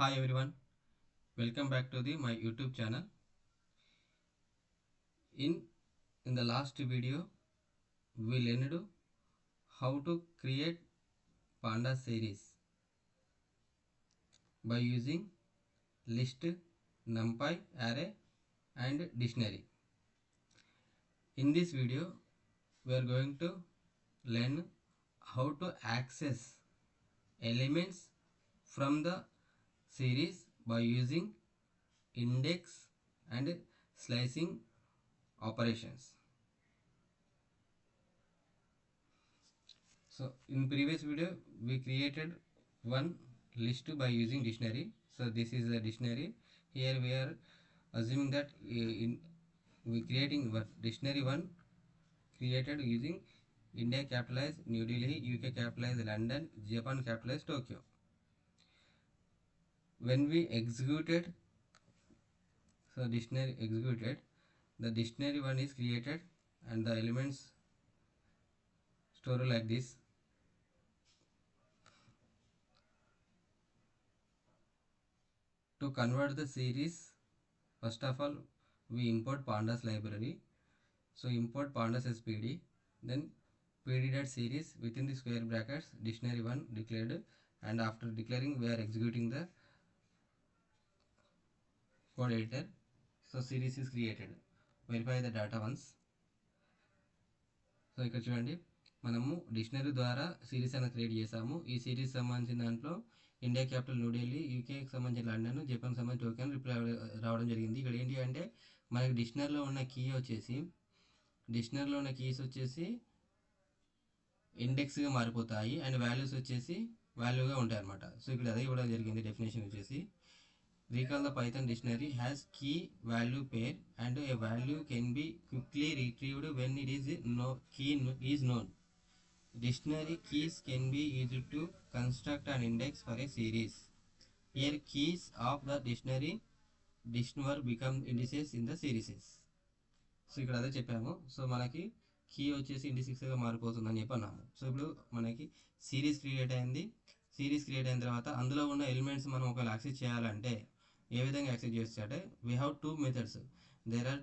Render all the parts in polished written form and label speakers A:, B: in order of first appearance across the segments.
A: Hi everyone, welcome back to my YouTube channel. In the last video, we learned how to create Panda series by using list, NumPy, array, and dictionary. In this video, we are going to learn how to access elements from the series by using index and slicing operations. So in previous video we created one list by using dictionary. So this is a dictionary. Here we are assuming that we creating dictionary one created using India capitalized New Delhi, UK capitalized London, Japan capitalized Tokyo. When we executed, so dictionary executed, the dictionary one is created and the elements store like this. To convert the series, first of all we import pandas library. So import pandas as pd, then pd.series within the square brackets dictionary 1 declared, and after declaring we are executing the code editor. So series is created. Verify the data once. So ఇక్కడ చూడండి, మనము dictionary ద్వారా series అనేది create చేసాము. ఈ series సంబంధించిన దాంట్లో India capital New Delhi, యూకేకి సంబంధించిన లండన్, జపాన్ సంబంధించిన టోక్యో అని రిప్లై రావడం జరిగింది. ఇక్కడ ఏంటి అంటే మనకి డిక్షనరీలో ఉన్న కీస్ వచ్చేసి ఇండెక్స్గా మారిపోతాయి అండ్ వాల్యూస్ వచ్చేసి వాల్యూగా ఉంటాయి అన్నమాట. సో ఇక్కడ అదే ఇవ్వడం జరిగింది. డెఫినేషన్ వచ్చేసి recall the Python dictionary has key value pair and a value can be quickly retrieved when it is is known. Dictionary keys can be used to construct an index for a series. Here keys of the dictionary become indices in the series. So ఇక్కడ అదే చెప్పాము. So మనకి key వచ్చేసి ఇండిసిక్స్గా మారిపోతుందని చెప్పి అన్నాము. So ఇప్పుడు మనకి series create అయింది. సిరీస్ క్రియేట్ అయిన తర్వాత అందులో ఉన్న ఎలిమెంట్స్ మనం ఒకవేళ యాక్సెస్ చేయాలంటే ఏ విధంగా యాక్సెస్ చేయొచ్చు అంటే we have two methods. There are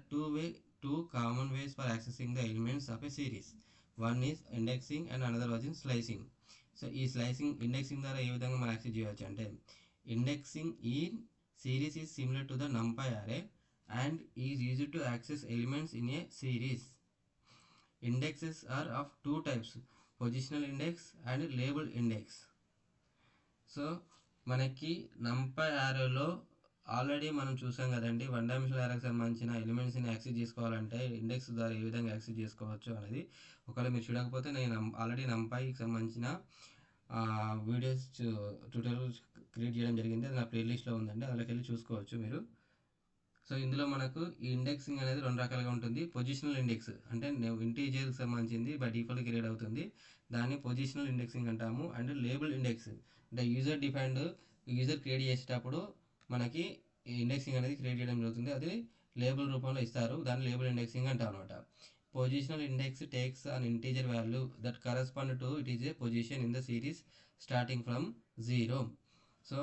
A: two common ways for accessing the elements of a series. One is indexing and another was in slicing. So ఈ ఇండెక్సింగ్ ద్వారా ఏ విధంగా మనం యాక్సెస్ చేయవచ్చు అంటే indexing in series is similar to the NumPy array and is used to access elements in a series. Indexes are of two types, positional index and label index. So మనకి NumPy arrayలో already మనం చూసాం కదండి, one dimensional అరేకి సంబంధించిన ఎలిమెంట్స్ని access చేసుకోవాలంటే index ద్వారా ఏ విధంగా access చేసుకోవచ్చు అనేది. ఒకవేళ మీరు చూడకపోతే నేను ఆల్రెడీ NumPyకి సంబంధించిన వీడియోస్ ట్యూటోరియల్ క్రియేట్ చేయడం జరిగింది. అది నా ప్లేలిస్ట్లో ఉందండి, అందులోకి వెళ్ళి చూసుకోవచ్చు మీరు. సో ఇందులో మనకు ఈ ఇండెక్సింగ్ అనేది రెండు రకాలుగా ఉంటుంది. పొజిషనల్ ఇండెక్స్ అంటే ఇంటీజర్కి సంబంధించింది బై డిఫాల్ట్ క్రియేట్ అవుతుంది, దాన్ని పొజిషనల్ ఇండెక్సింగ్ అంటాము. అండ్ లేబుల్ ఇండెక్స్ అంటే యూజర్ క్రియేట్ చేసేటప్పుడు మనకి ఇండెక్సింగ్ అనేది క్రియేట్ చేయడం జరుగుతుంది, అది లేబుల్ రూపంలో ఇస్తారు, దాన్ని లేబుల్ ఇండెక్సింగ్ అంటాం అనమాట. Positional index takes an integer value that correspond to it is a position in the series starting from 0. So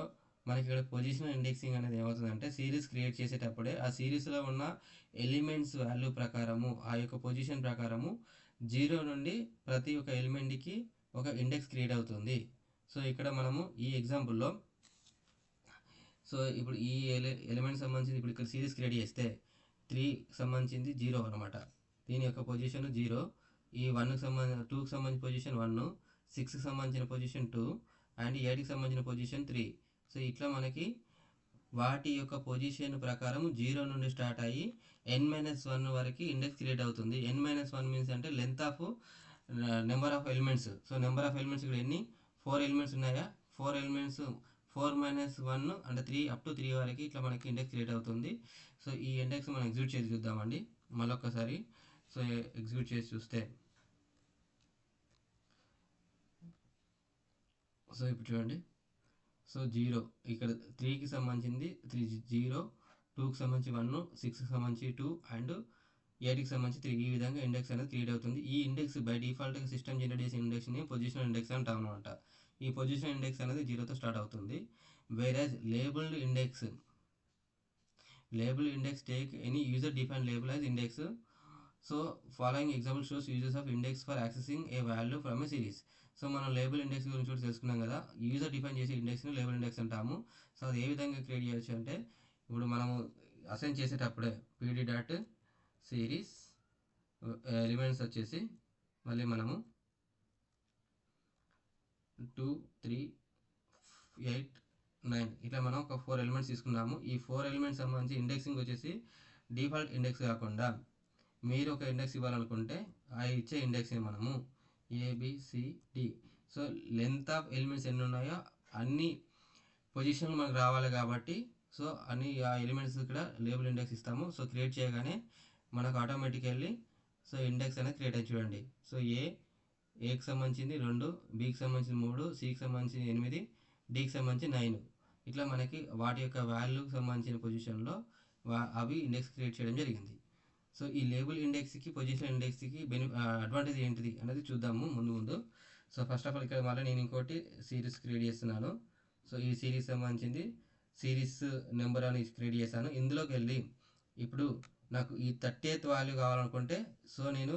A: మనకి ఇక్కడ పొజిషనల్ ఇండెక్సింగ్ అనేది ఏమవుతుందంటే సిరీస్ క్రియేట్ చేసేటప్పుడే ఆ సిరీస్లో ఉన్న ఎలిమెంట్స్ వాల్యూ ప్రకారము ఆ యొక్క పొజిషన్ ప్రకారము 0 నుండి ప్రతి ఒక్క ఎలిమెంట్కి ఒక ఇండెక్స్ క్రియేట్ అవుతుంది. సో ఇక్కడ మనము ఈ ఎగ్జాంపుల్లో సో ఇప్పుడు ఈ ఎలిమెంట్ సంబంధించి ఇప్పుడు ఇక్కడ సిరీస్ క్రియేట్ చేస్తే 3 సంబంధించింది 0 అనమాట, దీని యొక్క పొజిషన్ 0. ఈ 1కి సంబంధించిన 2కి సంబంధించిన పొజిషన్ 1, 6కి సంబంధించిన పొజిషన్ 2 అండ్ 8కి సంబంధించిన పొజిషన్ 3. సో ఇట్లా మనకి వాటి యొక్క పొజిషన్ ప్రకారం 0 నుండి స్టార్ట్ అయ్యి n-1 వరకు ఇండెక్స్ క్రియేట్ అవుతుంది. n-1 మీన్స్ అంటే length of number of elements. So number of elements ఇక్కడ ఎన్ని 4 ఎలిమెంట్స్ ఉన్నాయా, 4 ఎలిమెంట్స్ 4-1 అంటే 3 అప్ టు 3 వరకు ఇట్లా మనకి ఇండెక్స్ క్రియేట్ అవుతుంది. సో ఈ ఇండెక్స్ మనం ఎగ్జిక్యూట్ చేసి చూద్దామండి మళ్ళొక్కసారి. సో ఎగ్జిక్యూట్ చేసి చూస్తే సో ఇప్పుడు చూడండి, సో 0 ఇక్కడ 3కి సంబంధించింది 0, 2కి సంబంధించి 1, 6కి సంబంధించి 2 అండ్ 8కి సంబంధించి 3. ఈ విధంగా ఇండెక్స్ అనేది క్రియేట్ అవుతుంది. ఈ ఇండెక్స్ బై డిఫాల్ట్గా సిస్టమ్ జనరేట్ చేసిన ఇండెక్స్ని పొజిషనల్ ఇండెక్స్ అంటాం అనమాట. ఈ పొజిషన్ ఇండెక్స్ అనేది 0తో స్టార్ట్ అవుతుంది. Whereas labelled index take any user define label as index. So following example shows uses of index for accessing a value from a series. So మనం label index గురించి కూడా తెలుసుకున్నాం కదా. యూజర్ డిఫైన్ చేసే ఇండెక్స్ని లేబుల్ ఇండెక్స్ అంటాము. So అది ఏ విధంగా క్రియేట్ చేయొచ్చు అంటే, ఇప్పుడు మనము అసైన్ చేసేటప్పుడే pd డాట్ సిరీస్ ఎలిమెంట్స్ వచ్చేసి మళ్ళీ మనము 2, 3, 8, 9 ఇట్లా మనం ఒక 4 ఎలిమెంట్స్ తీసుకున్నాము. ఈ 4 ఎలిమెంట్స్ సంబంధించి ఇండెక్సింగ్ వచ్చేసి డిఫాల్ట్ ఇండెక్స్ కాకుండా మీరు ఒక ఇండెక్స్ ఇవ్వాలనుకుంటే ఆ ఇచ్చే ఇండెక్స్ని మనము ABCD. So length of elements ఎన్ని ఉన్నాయో అన్ని పొజిషన్లు మనకు రావాలి కాబట్టి సో అన్ని ఆ ఎలిమెంట్స్ ఇక్కడ లేబుల్ ఇండెక్స్ ఇస్తాము. సో క్రియేట్ చేయగానే మనకు ఆటోమేటికల్లీ సో ఇండెక్స్ అనేది క్రియేట్ అయ్యి చూడండి. సో ఏకి సంబంధించింది 2, బికి సంబంధించి 3, సికి సంబంధించి 8, డికి సంబంధించి 9 ఇట్లా మనకి వాటి యొక్క వాల్యూకి సంబంధించిన పొజిషన్లో అవి ఇండెక్స్ క్రియేట్ చేయడం జరిగింది. సో ఈ లేబుల్ ఇండెక్స్కి పొజిషన్ ఇండెక్స్కి అడ్వాంటేజ్ ఏంటిది అనేది చూద్దాము ముందు. సో ఫస్ట్ ఆఫ్ ఆల్ ఇక్కడ మళ్ళీ నేను ఇంకోటి సిరీస్ క్రియేట్ చేస్తున్నాను. సో ఈ సిరీస్ సంబంధించింది సిరీస్ నెంబర్ అని క్రియేట్ చేశాను. ఇందులోకి వెళ్ళి ఇప్పుడు నాకు ఈ 30th వాల్యూ కావాలనుకుంటే సో నేను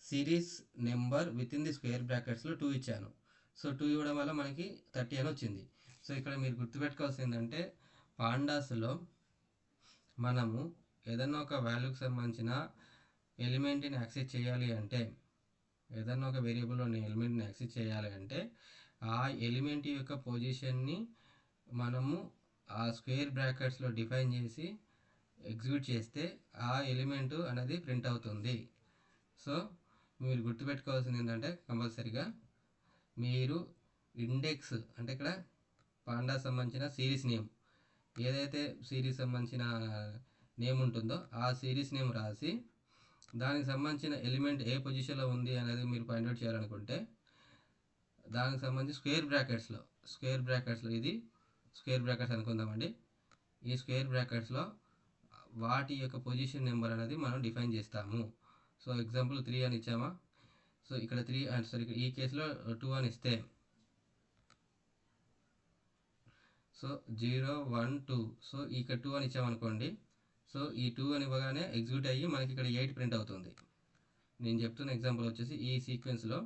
A: series number with in the square బ్రాకెట్స్లో 2 ఇచ్చాను. సో 2 ఇవ్వడం వల్ల మనకి 30 అని వచ్చింది. సో ఇక్కడ మీరు గుర్తుపెట్టుకోవాల్సింది ఏంటంటే, పాండాస్లో మనము ఏదన్నా ఒక వాల్యూకి సంబంధించిన ఎలిమెంట్ని యాక్సెస్ చేయాలి అంటే, ఏదన్నా ఒక వేరియబుల్లోని ఎలిమెంట్ని యాక్సెస్ చేయాలి అంటే ఆ ఎలిమెంట్ యొక్క పొజిషన్ని మనము ఆ స్క్వేర్ బ్రాకెట్స్లో డిఫైన్ చేసి ఎగ్జిక్యూట్ చేస్తే ఆ ఎలిమెంట్ అనేది ప్రింట్ అవుతుంది. సో మీరు గుర్తుపెట్టుకోవాల్సింది ఏంటంటే, కంపల్సరీగా మీరు ఇండెక్స్ అంటే ఇక్కడ పాండా సంబంధించిన సిరీస్ నేమ్ ఏదైతే సిరీస్ సంబంధించిన నేమ్ ఉంటుందో ఆ సిరీస్ నేమ్ రాసి దానికి సంబంధించిన ఎలిమెంట్ ఏ పొజిషన్లో ఉంది అనేది మీరు ఫైండ్ అవుట్ చేయాలనుకుంటే దానికి సంబంధించి స్క్వేర్ బ్రాకెట్స్లో ఇది స్క్వేర్ బ్రాకెట్స్ అనుకుందామండి. ఈ స్క్వేర్ బ్రాకెట్స్లో వాటి యొక్క పొజిషన్ నెంబర్ అనేది మనం డిఫైన్ చేస్తాము. సో ఎగ్జాంపుల్ 3 అని ఇచ్చామా. సో ఇక్కడ 3 సారీ ఈ కేసులో 2 అని ఇస్తే సో 0, 1, 2 సో ఇక్కడ 2 అని ఇచ్చామనుకోండి. సో ఈ 2 అని ఇవ్వగానే ఎగ్జిక్యూట్ అయ్యి మనకి ఇక్కడ 8 ప్రింట్ అవుతుంది. నేను చెప్తున్న ఎగ్జాంపుల్ వచ్చేసి ఈ సీక్వెన్స్లో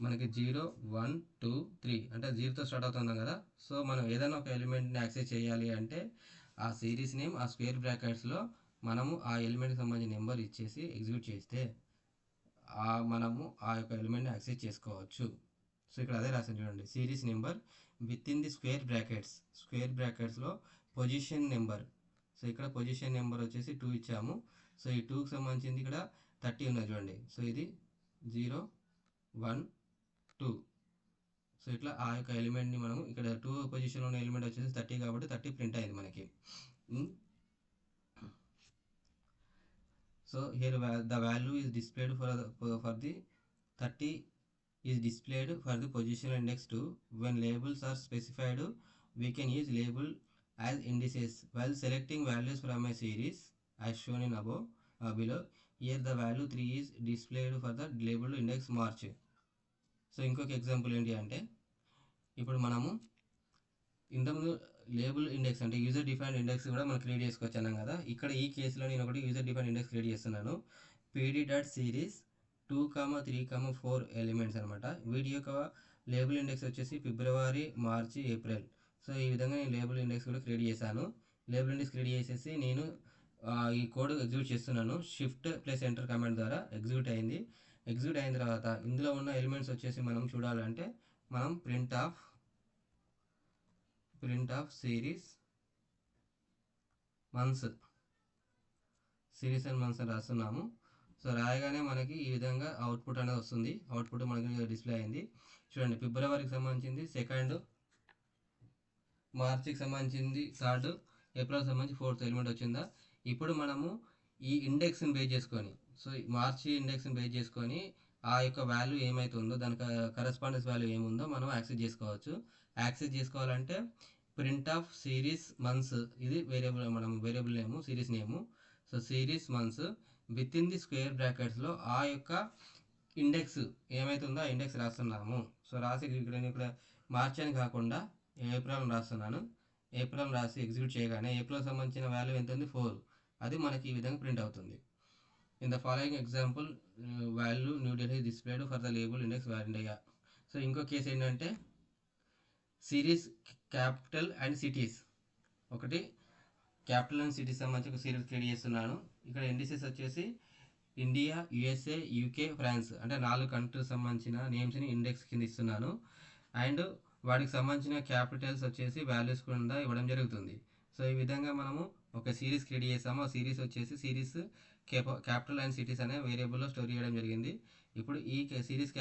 A: మనకి 0, 1, 2, 3 అంటే 0తో స్టార్ట్ అవుతున్నాం కదా. సో మనం ఏదైనా ఒక ఎలిమెంట్ని యాక్సెస్ చేయాలి అంటే ఆ సిరీస్ నేమ్ ఆ స్క్వేర్ బ్రాకెట్స్లో మనము ఆ ఎలిమెంట్కి సంబంధించిన నెంబర్ ఇచ్చేసి ఎగ్జిక్యూట్ చేస్తే మనము ఆ యొక్క ఎలిమెంట్ని యాక్సెస్ చేసుకోవచ్చు. సో ఇక్కడ అదే రాసాను చూడండి, series number with in the square బ్రాకెట్స్లో పొజిషన్ నెంబర్. సో ఇక్కడ పొజిషన్ నెంబర్ వచ్చేసి 2 ఇచ్చాము. సో ఈ 2కి సంబంధించింది ఇక్కడ 30 ఉన్నది చూడండి. సో ఇది 0, 1, 2 సో ఇట్లా ఆ యొక్క ఎలిమెంట్ని మనం ఇక్కడ 2 పొజిషన్లో ఉన్న ఎలిమెంట్ వచ్చేసి 30 కాబట్టి 30 ప్రింట్ అయింది మనకి. So here the value is displayed for the 30 is displayed for the positional index 2. When labels are specified, we can use label as indices while selecting values from a series as shown in below. Here the value 3 is displayed for the labeled index March. So ఇంకొక example ఏంటి అంటే, ఇప్పుడు మనము ఇంతకుముందు label index అంటే user defined index కూడా మనం create చేసుకోవచ్చు అన్నాం కదా. ఇక్కడ ఈ కేసులో నేను ఒకటి యూజర్ డిఫైన్డ్ ఇండెక్స్ క్రియేట్ చేస్తున్నాను. pd.series 2, 3, 4 ఎలిమెంట్స్ అనమాట. వీటి యొక్క లేబుల్ ఇండెక్స్ వచ్చేసి ఫిబ్రవరి, మార్చి, ఏప్రిల్. సో ఈ విధంగా నేను లేబుల్ ఇండెక్స్ కూడా క్రియేట్ చేశాను. లేబుల్ ఇండెక్స్ క్రియేట్ చేసేసి నేను ఈ కోడ్ ఎగ్జిక్యూట్ చేస్తున్నాను. Shift+Enter కమాండ్ ద్వారా ఎగ్జిక్యూట్ అయింది. ఎగ్జిక్యూట్ అయిన తర్వాత ఇందులో ఉన్న ఎలిమెంట్స్ వచ్చేసి మనం చూడాలంటే మనం ప్రింట్ ఆఫ్ సిరీస్ మంత్స్ అని రాస్తున్నాము. సో రాయగానే మనకి ఈ విధంగా అవుట్పుట్ అనేది వస్తుంది. అవుట్పుట్ మనకి డిస్ప్లే అయింది చూడండి. ఫిబ్రవరికి సంబంధించింది 2, మార్చికి సంబంధించింది 3, ఏప్రిల్కి సంబంధించి 4th ఎలిమెంట్ వచ్చిందా. ఇప్పుడు మనము ఈ ఇండెక్స్ని బేస్ చేసుకొని, సో మార్చి ఇండెక్స్ని బేస్ చేసుకొని ఆ యొక్క వాల్యూ ఏమైతుందో దానికి కరెస్పాండెన్స్ వాల్యూ ఏముందో మనం యాక్సెస్ చేసుకోవచ్చు. యాక్సెస్ చేసుకోవాలంటే ప్రింట్ ఆఫ్ సిరీస్ మంత్స్, ఇది variable name series name. So series months with in the square బ్రాకెట్స్లో ఆ యొక్క ఇండెక్స్ ఏమైతుందో ఆ ఇండెక్స్ రాస్తున్నాము. సో రాసి ఇక్కడ మార్చ్ అని కాకుండా ఏప్రిల్ అని రాస్తున్నాను. ఏప్రిల్ రాసి ఎగ్జిక్యూట్ చేయగానే ఏప్రిల్ సంబంధించిన వాల్యూ ఎంత ఉంది 4, అది మనకి ఈ విధంగా ప్రింట్ అవుతుంది. In the following example value New Delhi displayed for the label index India. So ఇంకో కేసు ఏంటంటే సిరీస్ క్యాపిటల్ అండ్ సిటీస్, ఒకటి క్యాపిటల్ అండ్ సిటీస్ సంబంధించి ఒక సిరీస్ క్రియేట్ చేస్తున్నాను. ఇక్కడ ఇండిసెస్ వచ్చేసి ఇండియా, యుఎస్ఏ, యూకే, ఫ్రాన్స్ అంటే 4 కంట్రీస్ సంబంధించిన నేమ్స్ని ఇండెక్స్ కింద ఇస్తున్నాను. అండ్ వాటికి సంబంధించిన క్యాపిటల్స్ వచ్చేసి వాల్యూస్ కూడా ఇవ్వడం జరుగుతుంది. సో ఈ విధంగా మనము ఒక సిరీస్ క్రియేట్ చేసాము. ఆ సిరీస్ వచ్చేసి సిరీస్ క్యాపిటల్ అండ్ సిటీస్ అనే వేరియబుల్లో స్టోర్ చేయడం జరిగింది. ఇప్పుడు ఈ సిరీస్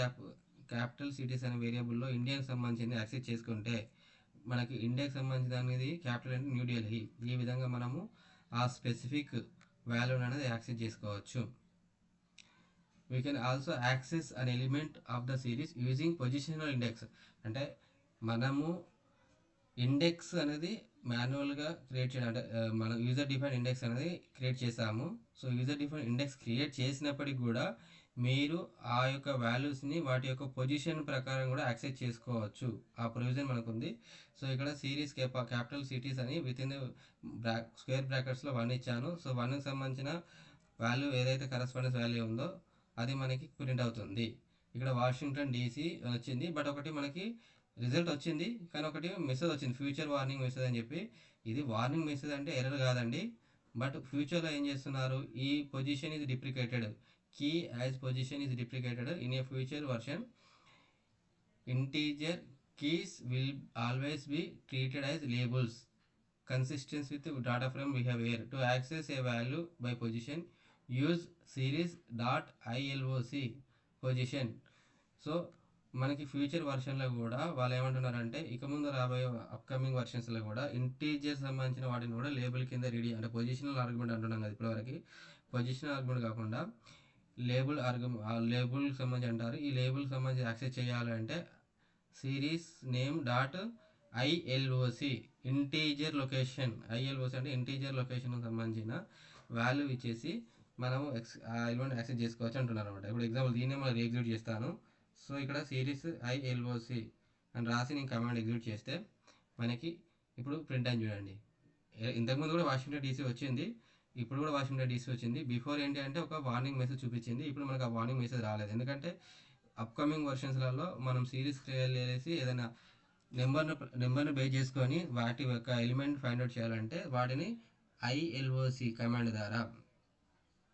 A: క్యాపిటల్ సిటీస్ అనే వేరియబుల్లో ఇండియాకి సంబంధించింది యాక్సెస్ చేసుకుంటే మనకి ఇండియాకి సంబంధించిన అనేది క్యాపిటల్ అంటే న్యూఢిల్లీ. ఈ విధంగా మనము ఆ స్పెసిఫిక్ వాల్యూ అనేది యాక్సెస్ చేసుకోవచ్చు. We can also access an element of the series using positional index. అంటే మనము ఇండెక్స్ అనేది మాన్యువల్గా క్రియేట్ చేయడం, అంటే మనం యూజర్ డిఫైన్ ఇండెక్స్ అనేది క్రియేట్ చేసాము. So user define index create చేసినప్పటికి కూడా మీరు ఆ యొక్క వాల్యూస్ని వాటి యొక్క పొజిషన్ ప్రకారం కూడా యాక్సెస్ చేసుకోవచ్చు. ఆ ప్రొవిజన్ మనకు ఉంది. సో ఇక్కడ సిరీస్ క్యాపిటల్ సిటీస్ అని విత్ ఇన్ స్క్వేర్ బ్రాకెట్స్లో 1 ఇచ్చాను. సో 1కి సంబంధించిన వాల్యూ ఏదైతే కరస్పాండెన్స్ వాల్యూ ఉందో అది మనకి ప్రింట్ అవుతుంది. ఇక్కడ వాషింగ్టన్ డీసీ వచ్చింది, బట్ ఒకటి మనకి రిజల్ట్ వచ్చింది, కానీ ఒకటి మెసేజ్ వచ్చింది, ఫ్యూచర్ వార్నింగ్ మెసేజ్ అని చెప్పి. ఇది వార్నింగ్ మెసేజ్ అంటే ఎర్రర్ కాదండి, బట్ ఫ్యూచర్లో ఏం చేస్తున్నారు, ఈ position is deprecated, key as position is deprecated in a future version. Integer keys will always be treated as labels consistent with data frame behavior. To access a value by position, use series.illoc position. So మనకి future వర్షన్లో కూడా వాళ్ళు ఏమంటున్నారంటే ఇక ముందు రాబోయే upcoming వర్షన్స్లో కూడా integer సంబంధించిన వాటిని కూడా లేబుల్ కింద రెడీ, అంటే పొజిషనల్ ఆర్గ్యుమెంట్ అంటున్నాం కదా ఇప్పటివరకు, పొజిషనల్ ఆర్గ్యుమెంట్ కాకుండా లేబుల్ సంబంధించి అంటారు. ఈ లేబుల్ సంబంధించి యాక్సెస్ చేయాలంటే series name dot ILOC integer location, ILOC అంటే ఇంటీజర్ లొకేషన్ సంబంధించిన వాల్యూ ఇచ్చేసి మనము ఆ ఎలిమెంట్ యాక్సెస్ చేసుకోవచ్చు అంటున్నారు అనమాట. ఇప్పుడు ఎగ్జాంపుల్ దీన్నే మనం ఎగ్జిక్యూట్ చేస్తాను. సో ఇక్కడ సిరీస్ ILOC అని రాసి నేను కమాండ్ ఎగ్జిక్యూట్ చేస్తే మనకి ఇప్పుడు ప్రింట్ అని చూడండి. ఇంతకుముందు కూడా వాషింగ్టన్ డీసీ వచ్చింది, ఇప్పుడు కూడా వాషింగ్టన్ డీసీ వచ్చింది. బిఫోర్ ఏంటి అంటే ఒక వార్నింగ్ మెసేజ్ చూపించింది, ఇప్పుడు మనకు ఆ వార్నింగ్ మెసేజ్ రాలేదు. ఎందుకంటే అప్కమింగ్ వర్షన్స్లలో మనం సిరీస్ క్రియేట్ చేసి ఏదైనా నెంబర్ను బేస్ చేసుకొని వాటి యొక్క ఎలిమెంట్ ఫైండ్ అవుట్ చేయాలంటే వాటిని ILOC కమాండ్ ద్వారా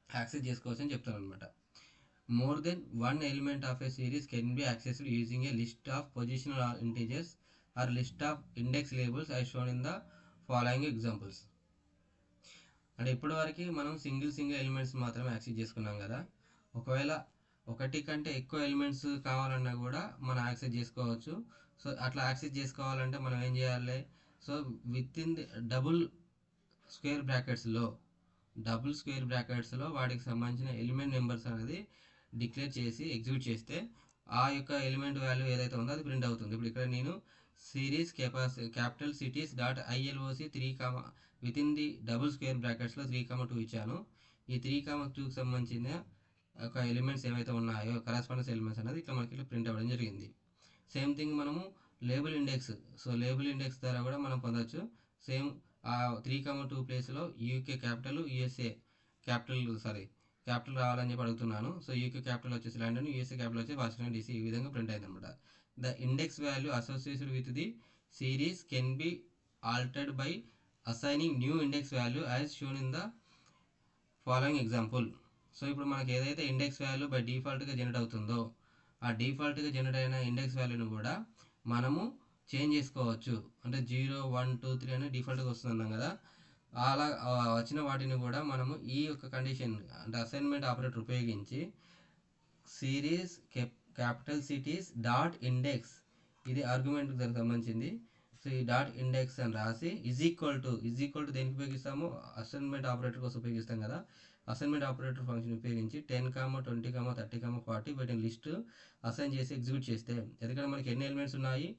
A: యాక్సెస్ చేసుకోవచ్చు అని చెప్తాను అనమాట. More than one element of a series can be accessed using a list of positional integers or list of index labels I shown in the following examples. అంటే ఇప్పటి వరకు మనం సింగిల్ ఎలిమెంట్స్ మాత్రమే యాక్సెస్ చేసుకున్నాం కదా. ఒకవేళ ఒకటి కంటే ఎక్కువ ఎలిమెంట్స్ కావాలన్నా కూడా మనం యాక్సెస్ చేసుకోవచ్చు. సో అట్లా యాక్సెస్ చేసుకోవాలంటే మనం ఏం చేయాలి, so with in the double square బ్రాకెట్స్లో వాటికి సంబంధించిన ఎలిమెంట్ నెంబర్స్ అనేది డిక్లేర్ చేసి ఎగ్జిక్యూట్ చేస్తే ఆ యొక్క ఎలిమెంట్ వాల్యూ ఏదైతే ఉందో అది ప్రింట్ అవుతుంది. ఇప్పుడు ఇక్కడ నేను series capital cities dot ILOC 3, with in the double square బ్రాకెట్స్లో 3,2 ఇచ్చాను. ఈ 3,2కి సంబంధించిన ఒక ఎలిమెంట్స్ ఏవైతే ఉన్నాయో కరస్పాండెన్స్ ఎలిమెంట్స్ అనేది ఇట్లా మనకి ప్రింట్ అవ్వడం జరిగింది. సేమ్ థింగ్ మనము label index, so label index ద్వారా కూడా మనం పొందవచ్చు. సేమ్ ఆ 3,2 ప్లేస్లో యూకే క్యాపిటల్, USA క్యాపిటల్ రావాలని చెప్పి అడుగుతున్నాను. సో యూకే క్యాపిటల్ వచ్చేసి లండన్, USA క్యాపిటల్ వచ్చి వాషింగ్టన్ DC, ఈ విధంగా ప్రింట్ అయింది అనమాట. The index value associated with the series can B altered by assigning new index value as shown in the following example. So ఇప్పుడు మనకి ఏదైతే index value by డిఫాల్ట్గా generate అవుతుందో ఆ డిఫాల్ట్గా జనరేట్ అయిన ఇండెక్స్ వాల్యూని కూడా మనము చేంజ్ చేసుకోవచ్చు. అంటే 0, 1, 2, 3 అని డిఫాల్ట్గా వస్తుందన్నాం కదా, అలా వచ్చిన వాటిని కూడా మనము ఈ యొక్క కండిషన్ అంటే అసైన్మెంట్ ఆపరేటర్ ఉపయోగించి series capital cities dot index, ఇది ఆర్గ్యుమెంట్కి దానికి సంబంధించింది. సో ఈ డాట్ ఇండెక్స్ అని రాసి ఈజ్ ఈక్వల్ టు దేనికి ఉపయోగిస్తాము, అసైన్మెంట్ ఆపరేటర్ కోసం ఉపయోగిస్తాం కదా. అసైన్మెంట్ ఆపరేటర్ ఫంక్షన్ ఉపయోగించి 10, 20, 30, 40 వీటిని లిస్ట్ అసైన్ చేసి ఎగ్జిక్యూట్ చేస్తే, ఎందుకంటే మనకి ఎన్ని ఎలిమెంట్స్ ఉన్నాయి,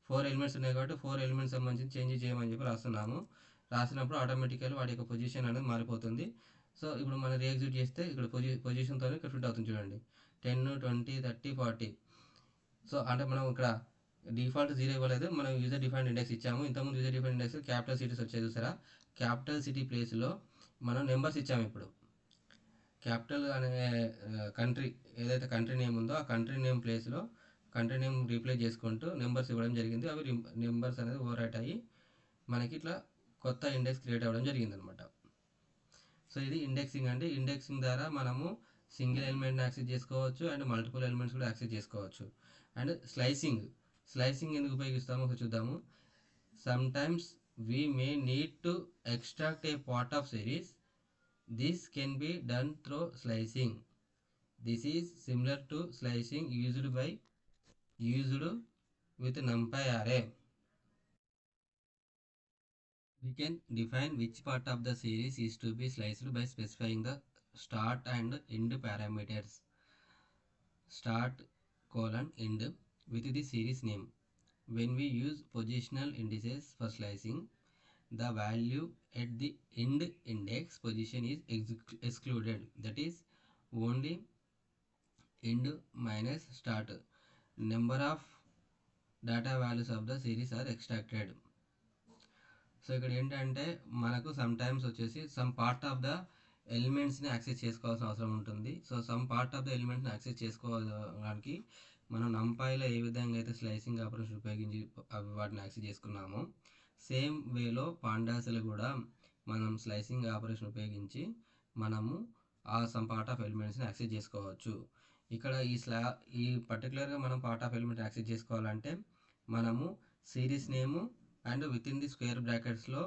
A: 4 ఎలిమెంట్స్ ఉన్నాయి కాబట్టి 4 ఎలిమెంట్స్ సంబంధించి చేంజ్ చేయమని చెప్పి రాస్తున్నాము. రాసినప్పుడు ఆటోమేటికల్ వాటి యొక్క పొజిషన్ అనేది మారిపోతుంది. సో ఇప్పుడు మనం రీఎగ్జిక్యూట్ చేస్తే ఇక్కడ పొజిషన్తో ఇక్కడ ఫిట్ అవుతుంది చూడండి, 10, 20, 30, 40. సో అంటే మనం ఇక్కడ డిఫాల్ట్ 0 ఇవ్వలేదు, మనం యూజర్ డిఫైన్డ్ ఇండెక్స్ ఇచ్చాము. ఇంతకుముందు user defined index capital cities వచ్చాయి చూసారా, క్యాపిటల్ సిటీ ప్లేస్లో మనం నెంబర్స్ ఇచ్చాము. ఇప్పుడు క్యాపిటల్ అనే కంట్రీ ఏదైతే కంట్రీ నేమ్ ఉందో ఆ కంట్రీ నేమ్ ప్లేస్లో కంట్రీ నేమ్ రీప్లేస్ చేసుకుంటూ నెంబర్స్ ఇవ్వడం జరిగింది. అవి నెంబర్స్ అనేది ఓవర్ రైట్ అయ్యి మనకి ఇట్లా కొత్త ఇండెక్స్ క్రియేట్ అవ్వడం జరిగింది అనమాట. సో ఇది ఇండెక్సింగ్ అండి. ఇండెక్సింగ్ ద్వారా మనము సింగిల్ ఎలిమెంట్ని యాక్సెస్ చేసుకోవచ్చు అండ్ మల్టిపుల్ ఎలిమెంట్స్ కూడా యాక్సెస్ చేసుకోవచ్చు. అండ్ స్లైసింగ్ ఎందుకు ఉపయోగిస్తామో ఒకసారి చూద్దాము. Sometimes we may need to extract a part of series. This can be done through slicing. This is similar to slicing used with numpy array. We can define which part of the series is to be sliced by specifying the start and end parameters. Start :end with the series name. When we use positional indices for slicing, the value at the end index position is excluded. That is, only end minus start number of data values of the series are extracted. So ఇక్కడ ఏంటంటే మనకు sometimes వచ్చేసి some part of the ఎలిమెంట్స్ని access చేసుకోవాల్సిన అవసరం ఉంటుంది. So some part of the ఎలిమెంట్ని access చేసుకోవడానికి మనం నంపైలో ఏ విధంగా అయితే స్లైసింగ్ ఆపరేషన్ ఉపయోగించి వాటిని యాక్సెస్ చేసుకున్నామో సేమ్ వేలో పాండాస్లో కూడా మనం స్లైసింగ్ ఆపరేషన్ ఉపయోగించి మనము ఆ సమ్ పార్ట్ ఆఫ్ ఎలిమెంట్స్ని యాక్సెస్ చేసుకోవచ్చు. ఇక్కడ ఈ పర్టికులర్గా మనం పార్ట్ ఆఫ్ ఎలిమెంట్ యాక్సెస్ చేసుకోవాలంటే మనము series name and with in the square బ్రాకెట్స్లో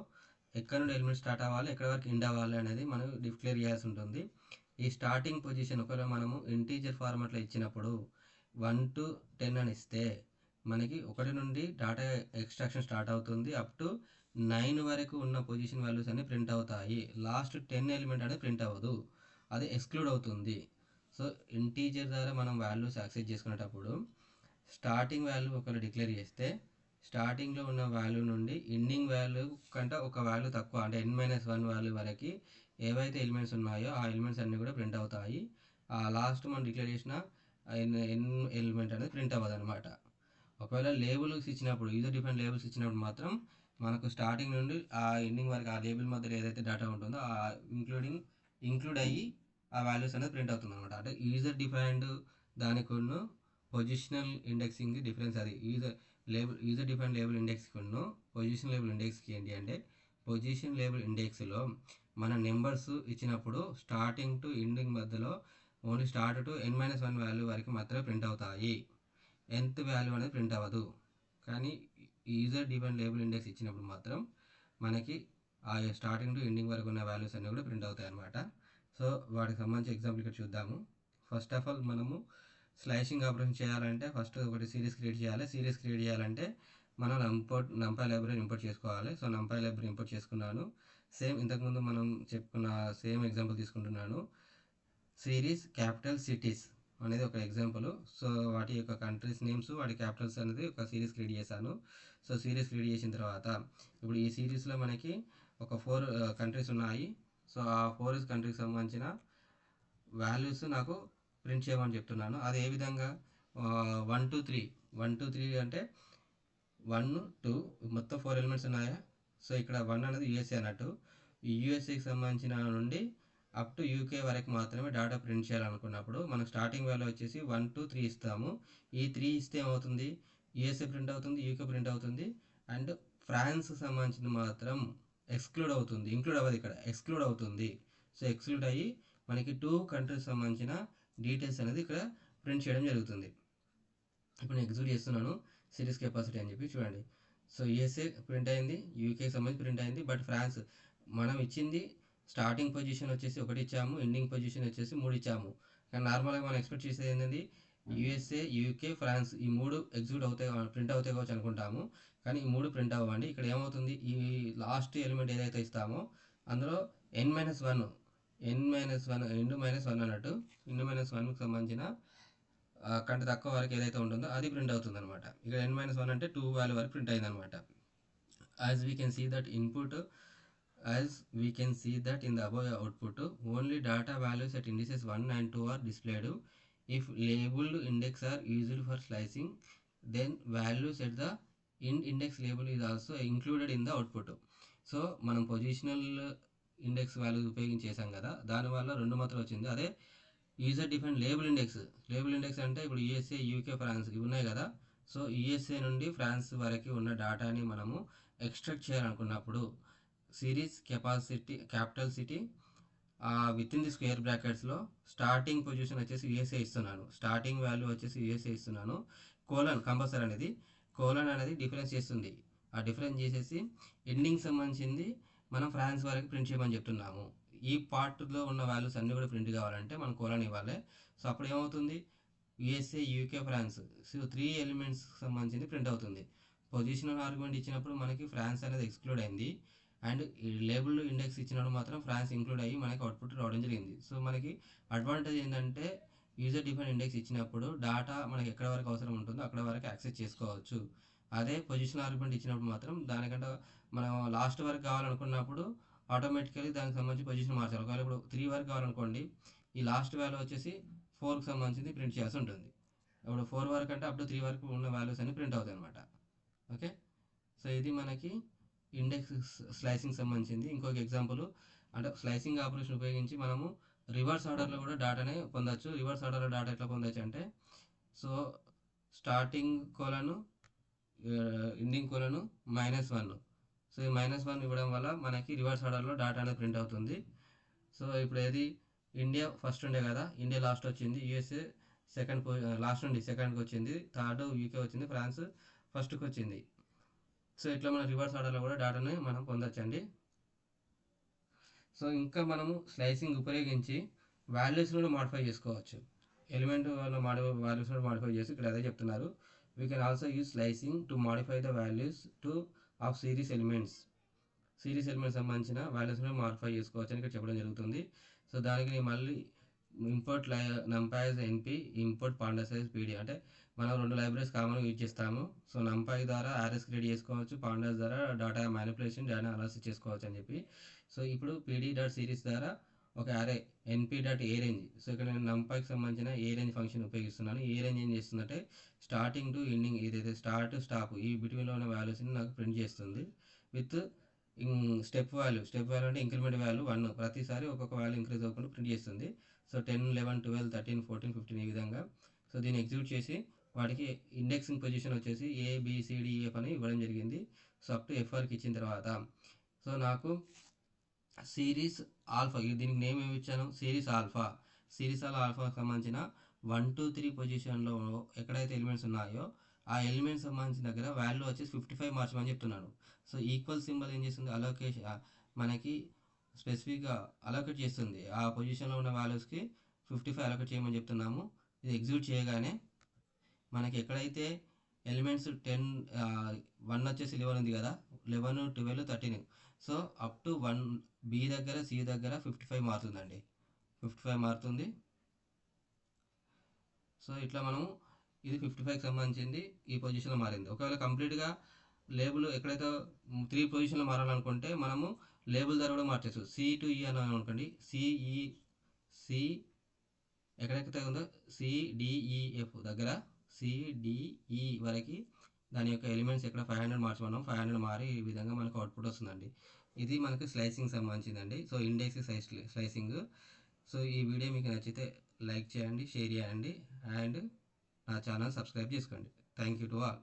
A: ఎక్కడ నుండి ఎలిమెంట్ స్టార్ట్ అవ్వాలి, ఎక్కడ వరకు ఎండ్ అవ్వాలి అనేది మనం డిక్లేర్ చేయాల్సి ఉంటుంది. ఈ స్టార్టింగ్ పొజిషన్ ఒకవేళ మనము ఇంటీజర్ ఫార్మాట్లో ఇచ్చినప్పుడు 1 to 10 అని ఇస్తే మనకి 1 నుండి డాటా ఎక్స్ట్రాక్షన్ స్టార్ట్ అవుతుంది. అప్ టు 9 వరకు ఉన్న పొజిషన్ వాల్యూస్ అన్ని ప్రింట్ అవుతాయి. లాస్ట్ 10 ఎలిమెంట్ అనేది ప్రింట్ అవ్వదు, అది ఎక్స్క్లూడ్ అవుతుంది. సో ఇంటీజర్ ద్వారా మనం వాల్యూస్ యాక్సెస్ చేసుకునేటప్పుడు స్టార్టింగ్ వాల్యూ ఒకవేళ డిక్లేర్ చేస్తే స్టార్టింగ్లో ఉన్న వాల్యూ నుండి ఎండింగ్ వాల్యూ కంటే ఒక వాల్యూ తక్కువ అంటే n-1 వాల్యూ వరకు ఏవైతే ఎలిమెంట్స్ ఉన్నాయో ఆ ఎలిమెంట్స్ అన్నీ కూడా ప్రింట్ అవుతాయి. ఆ లాస్ట్ మనం డిక్లేర్ చేసిన n ఎలిమెంట్ అనేది ప్రింట్ అవ్వదు అనమాట. ఒకవేళ లేబుల్స్ ఇచ్చినప్పుడు యూజర్ డిఫైన్ లేబుల్స్ ఇచ్చినప్పుడు మాత్రం మనకు స్టార్టింగ్ నుండి ఆ ఎండింగ్ వరకు ఆ లేబుల్ మధ్యలో ఏదైతే డేటా ఉంటుందో ఆ ఇంక్లూడ్ అయ్యి ఆ వాల్యూస్ అనేది ప్రింట్ అవుతుంది అనమాట. అంటే యూజర్ డిఫైన్డ్ దానికి పొజిషనల్ ఇండెక్సింగ్ డిఫరెన్స్. అది యూజర్ డిఫైన్ లేబుల్ ఇండెక్స్కి పొజిషన్ లేబుల్ ఇండెక్స్కి ఏంటి అంటే పొజిషన్ లేబుల్ ఇండెక్స్లో మన నెంబర్స్ ఇచ్చినప్పుడు స్టార్టింగ్ టు ఎండింగ్ మధ్యలో only start to n-1 value వరకు మాత్రమే ప్రింట్ అవుతాయి, nth వాల్యూ అనేది ప్రింట్ అవ్వదు. కానీ యూజర్ డిఫైన్ లేబుల్ ఇండెక్స్ ఇచ్చినప్పుడు మాత్రం మనకి ఆ స్టార్టింగ్ టు ఎండింగ్ వరకు ఉన్న వాల్యూస్ అన్నీ కూడా ప్రింట్ అవుతాయి అన్నమాట. సో వాటికి సంబంధించి ఎగ్జాంపుల్ ఇక్కడ చూద్దాము. ఫస్ట్ ఆఫ్ ఆల్ మనము స్లైసింగ్ ఆపరేషన్ చేయాలంటే ఫస్ట్ ఒకటి సిరీస్ క్రియేట్ చేయాలి. సిరీస్ క్రియేట్ చేయాలంటే మనం నంపై లైబ్రరీ ఇంపోర్ట్ చేసుకోవాలి. సో నంపై లైబ్రరీ ఇంపోర్ట్ చేసుకున్నాను. సేమ్ ఇంతకుముందు మనం చెప్పుకున్న సేమ్ ఎగ్జాంపుల్ తీసుకుంటున్నాను. సిరీస్ క్యాపిటల్ సిటీస్ అనేది ఒక ఎగ్జాంపుల్. సో వాటి యొక్క కంట్రీస్ నేమ్స్ వాటి క్యాపిటల్స్ అనేది ఒక సిరీస్ క్రియేట్ చేశాను. సో సిరీస్ క్రియేట్ చేసిన తర్వాత ఇప్పుడు ఈ సిరీస్లో మనకి ఒక 4 కంట్రీస్ ఉన్నాయి. సో ఆ 4 కంట్రీకి సంబంధించిన వాల్యూస్ నాకు ప్రింట్ చేయమని చెప్తున్నాను. అది ఏ విధంగా 1 to 3 అంటే 1 2 మొత్తం 4 ఎలిమెంట్స్ ఉన్నాయా. సో ఇక్కడ 1 అనేది యూఎస్ఏ అన్నట్టు. ఈ యూఎస్ఏకి సంబంధించిన నుండి అప్ టు యూకే వరకు మాత్రమే డేటా ప్రింట్ చేయాలనుకున్నప్పుడు మనం స్టార్టింగ్ వాల్యూ వచ్చేసి 1 to 3 ఇస్తాము. ఈ 3 ఇస్తే ఏమవుతుంది, యూఎస్ఏ ప్రింట్ అవుతుంది, యూకే ప్రింట్ అవుతుంది. అండ్ ఫ్రాన్స్కి సంబంధించిన మాత్రం ఎక్స్క్లూడ్ అవుతుంది, ఇంక్లూడ్ అవ్వదు, ఇక్కడ ఎక్స్క్లూడ్ అవుతుంది. సో ఎక్స్క్లూడ్ అయ్యి మనకి 2 కంట్రీస్ సంబంధించిన డీటెయిల్స్ అనేది ఇక్కడ ప్రింట్ చేయడం జరుగుతుంది. ఇప్పుడు నేను ఎగ్జిక్యూట్ చేస్తున్నాను సిరీస్ కెపాసిటీ అని చెప్పి చూడండి. సో యూఎస్ఏ ప్రింట్ అయింది, యూకేకి సంబంధించి ప్రింట్ అయింది. బట్ ఫ్రాన్స్ మనం ఇచ్చింది స్టార్టింగ్ పొజిషన్ వచ్చేసి 1 ఇచ్చాము, ఎండింగ్ పొజిషన్ వచ్చేసి 3 ఇచ్చాము. కానీ నార్మల్గా మనం ఎక్స్పెక్ట్ చేసేది ఏంటంటే యూఎస్ఏ యూకే ఫ్రాన్స్ ఈ 3 ఎగ్జిక్యూట్ అవుతాయి ప్రింట్ అవుతాయి కావచ్చు అనుకుంటాము. కానీ ఈ 3 ప్రింట్ అవ్వండి. ఇక్కడ ఏమవుతుంది, ఈ లాస్ట్ ఎలిమెంట్ ఏదైతే ఇస్తామో అందులో n-1 n-1 అన్నట్టు n-1కి సంబంధించిన కంటే తక్కువ వరకు ఏదైతే ఉంటుందో అది ప్రింట్ అవుతుంది అనమాట. ఇక్కడ n-1 అంటే 2 వాల్యూ వరకు ప్రింట్ అయింది అనమాట. As we can see that in the above output only data values at indices 1 and 2 are displayed. If labeled index are used for slicing, then values at the index label is also included in the output. So మనం positional index values ఉపయోగించి చేసాం కదా, దానివల్ల రెండు మాత్రం వచ్చింది. అదే user define label index. Label index అంటే ఇప్పుడు యూఎస్ఏ, యూకే, ఫ్రాన్స్ ఇవి ఉన్నాయి కదా. సో యూఎస్ఏ నుండి ఫ్రాన్స్ వరకు ఉన్న డేటాని మనము ఎక్స్ట్రాక్ట్ చేయాలనుకున్నప్పుడు series capacity capital city with in the square బ్రాకెట్స్లో స్టార్టింగ్ పొజిషన్ వచ్చేసి యూఎస్ఏ ఇస్తున్నాను, స్టార్టింగ్ వాల్యూ వచ్చేసి యూఎస్ఏ ఇస్తున్నాను, కోలన్ కంపల్సరీ అనేది కోలన్ అనేది డిఫరెన్స్ చేస్తుంది. ఆ డిఫరెన్స్ చేసేసి ఎండింగ్ సంబంధించింది మనం ఫ్రాన్స్ వరకు ప్రింట్ చేయమని చెప్తున్నాము. ఈ పార్ట్లో ఉన్న వాల్యూస్ అన్నీ కూడా ప్రింట్ కావాలంటే మనం కోలన్ ఇవ్వాలి. సో అప్పుడు ఏమవుతుంది, USA, UK, France, so 3 elements సంబంధించింది ప్రింట్ అవుతుంది. పొజిషనల్ ఆర్గ్యుమెంట్ ఇచ్చినప్పుడు మనకి ఫ్రాన్స్ అనేది ఎక్స్క్లూడ్ అయింది, అండ్ లేబుల్ ఇండెక్స్ ఇచ్చినప్పుడు మాత్రం ఫ్రాన్స్ ఇంక్లూడ్ అయ్యి మనకి అవుట్పుట్ రావడం జరిగింది. సో మనకి అడ్వాంటేజ్ ఏంటంటే యూజర్ డిఫైన్ ఇండెక్స్ ఇచ్చినప్పుడు డేటా మనకి ఎక్కడ వరకు అవసరం ఉంటుందో అక్కడ వరకు యాక్సెస్ చేసుకోవచ్చు. అదే పొజిషన్ ఆర్గ్యుమెంట్ ఇచ్చినప్పుడు మాత్రం దానికంటే మనం లాస్ట్ వరకు కావాలనుకున్నప్పుడు ఆటోమేటికలీ దానికి సంబంధించి పొజిషన్ మార్చాలి. ఒకవేళ ఇప్పుడు 3 వరకు కావాలనుకోండి, ఈ లాస్ట్ వాల్యూ వచ్చేసి 4కి సంబంధించింది ప్రింట్ చేయాల్సి ఉంటుంది. ఇప్పుడు 4 వరకు అంటే అప్ టు 3 వరకు ఉన్న వాల్యూస్ అన్ని ప్రింట్ అవుతాయి అనమాట. ఓకే, సో ఇది మనకి ఇండెక్స్ స్లైసింగ్ సంబంధించింది. ఇంకొక ఎగ్జాంపుల్ అంటే స్లైసింగ్ ఆపరేషన్ ఉపయోగించి మనము రివర్స్ ఆర్డర్లో కూడా డేటాని పొందొచ్చు. రివర్స్ ఆర్డర్లో డేటా ఎట్లా పొందొచ్చు అంటే, సో స్టార్టింగ్ కోలను ఎండింగ్ కోలను -1, సో ఈ -1 ఇవ్వడం వల్ల మనకి రివర్స్ ఆర్డర్లో డేటా అనేది ప్రింట్ అవుతుంది. సో ఇప్పుడు ఏది ఇండియా ఫస్ట్ ఉండే కదా, ఇండియా లాస్ట్ వచ్చింది, యూఎస్ఏ లాస్ట్ నుండి సెకండ్కి వచ్చింది, థర్డ్ యూకే వచ్చింది, ఫ్రాన్స్ ఫస్ట్కి వచ్చింది. సో ఇట్లా మన రివర్స్ ఆర్డర్లో కూడా డేటాని మనం పొందొచ్చండి. సో ఇంకా మనము స్లైసింగ్ ఉపయోగించి వాల్యూస్ కూడా మాడిఫై చేసుకోవచ్చు. ఎలిమెంట్ వల్ల వాల్యూస్ కూడా మాడిఫై చేసి ఇక్కడ అదే చెప్తున్నారు. We can also use slicing to modify the values of series elements. Series elements సంబంధించిన వాల్యూస్ కూడా మాడిఫై చేసుకోవచ్చు అని ఇక్కడ చెప్పడం జరుగుతుంది. సో దానికి నేను మళ్ళీ import numpy NP import pandas pd అంటే మనం 2 లైబ్రరీస్ కామన్ యూజ్ చేస్తాము. సో numpy ద్వారా arrays క్రియేట్ చేసుకోవచ్చు, pandas ద్వారా డేటా మ్యానిపులేషన్, డేటా అనాలిసిస్ చేసుకోవచ్చు అని చెప్పి. సో ఇప్పుడు pd.series ద్వారా ఒక అరే np.arange. సో ఇక్కడ నేను numpyకి సంబంధించిన arange ఫంక్షన్ ఉపయోగిస్తున్నాను. arange ఏం చేస్తుందంటే స్టార్టింగ్ టు ఎండింగ్ ఏదైతే స్టార్ట్ స్టాప్ ఈ బిట్వీన్లో ఉన్న వాల్యూస్ని నాకు ప్రింట్ చేస్తుంది విత్ స్టెప్ వాల్యూ అంటే ఇంక్రిమెంట్ వాల్యూ 1 ప్రతిసారి ఒక్కొక్క వాల్యూ ఇంక్రీజ్ అవ్వకుండా ప్రింట్ చేస్తుంది. సో 10, 11, 12, 13, 14, 15 ఈ విధంగా. సో దీన్ని ఎగ్జిక్యూట్ చేసి వాటికి ఇండెక్సింగ్ పొజిషన్ వచ్చేసి ABCDEF అని ఇవ్వడం జరిగింది. సో అప్ టు F వరకు ఇచ్చిన తర్వాత సో నాకు సిరీస్ ఆల్ఫా, దీనికి నేమ్ ఏమి ఇచ్చాను, సిరీస్ ఆల్ఫా సంబంధించిన 1, 2, 3 పొజిషన్లో ఎక్కడైతే ఎలిమెంట్స్ ఉన్నాయో ఆ ఎలిమెంట్స్ సంబంధించిన దగ్గర వాల్యూ వచ్చేసి 55 మార్చమని చెప్తున్నాను. సో ఈక్వల్ సింబల్ ఏం చేస్తుంది, అలోకేషన్ మనకి స్పెసిఫిక్గా అలోకేట్ చేస్తుంది. ఆ పొజిషన్లో ఉన్న వాల్యూస్కి 55 అలోకేట్ చేయమని చెప్తున్నాము. ఇది ఎగ్జిక్యూట్ చేయగానే మనకి ఎక్కడైతే ఎలిమెంట్స్ 1 వచ్చేసి 11 ఉంది కదా, 11, 12, 13. సో అప్ టు 1 B దగ్గర C దగ్గర 55 మారుతుందండి, 55 మారుతుంది. సో ఇట్లా మనము ఇది 55కి సంబంధించింది ఈ పొజిషన్లో మారింది. ఒకవేళ కంప్లీట్గా లేబుల్ ఎక్కడైతే 3 పొజిషన్లో మారాలనుకుంటే మనము లేబుల్ ద్వారా కూడా మార్చచ్చు. C to E అని అనుకోండి, C ఎక్కడైతే ఉందో CDEF దగ్గర CDE వరకు దాని యొక్క ఎలిమెంట్స్ ఎక్కడ 500 మార్చమన్నాం, 500 మారి ఈ విధంగా మనకు అవుట్పుట్ వస్తుందండి. ఇది మనకు స్లైసింగ్ సంబంధించిందండి. So index slicing. సో ఈ వీడియో మీకు నచ్చితే లైక్ చేయండి, షేర్ చేయండి, అండ్ నా ఛానల్ సబ్స్క్రైబ్ చేసుకోండి. Thank you to all.